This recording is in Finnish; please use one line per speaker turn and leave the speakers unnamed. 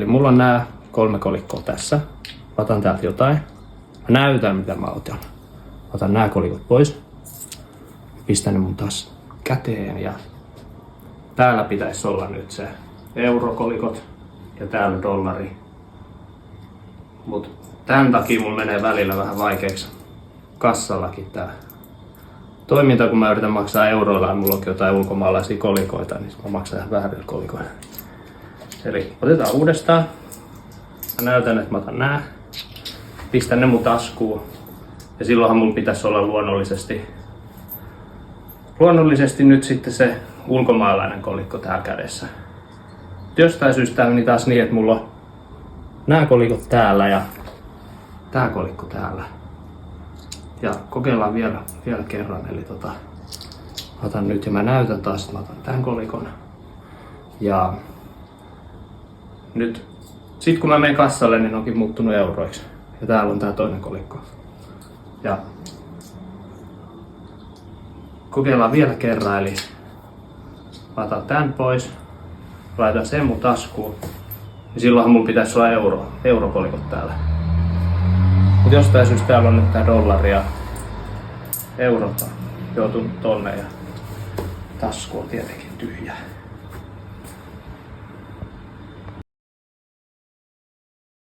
Eli mulla on nämä 3 kolikkoa tässä. Mä otan täältä jotain. Mä näytän mitä mä otan. Otan nämä kolikot pois. Pistän ne mun taas käteen ja täällä pitäisi olla nyt se eurokolikot ja täällä dollari. Mut tän takia mulla menee välillä vähän vaikeaksi kassallakin tää toiminta, kun mä yritän maksaa euroilla ja mulla onkin jotain ulkomaalaisia kolikoita, niin mä maksan ihan vähän vielä kolikoita. Eli otetaan uudestaan. Mä näytän, että mä otan nää. Pistän ne mun taskuun. Ja silloinhan mulla pitäisi olla luonnollisesti nyt sitten se ulkomaalainen kolikko täällä kädessä. Jostain syystä meni taas niin, että mulla on nämä kolikot täällä ja tää kolikko täällä. Ja kokeillaan vielä kerran. Eli otan nyt ja mä näytän taas, että mä otan tämän kolikon. Ja nyt sit kun mä menen kassalle, niin onkin muuttunut euroiksi. Ja täällä on tää toinen kolikko. Ja kokeillaan vielä kerran, eli mä otan tän pois, laitan sen mun taskuun. Ja silloinhan mulla pitäisi olla eurokolikot täällä. Mut jostain syystä täällä on nyt tää dollari ja eurot on joutunut tonne ja tasku on tietenkin tyhjä.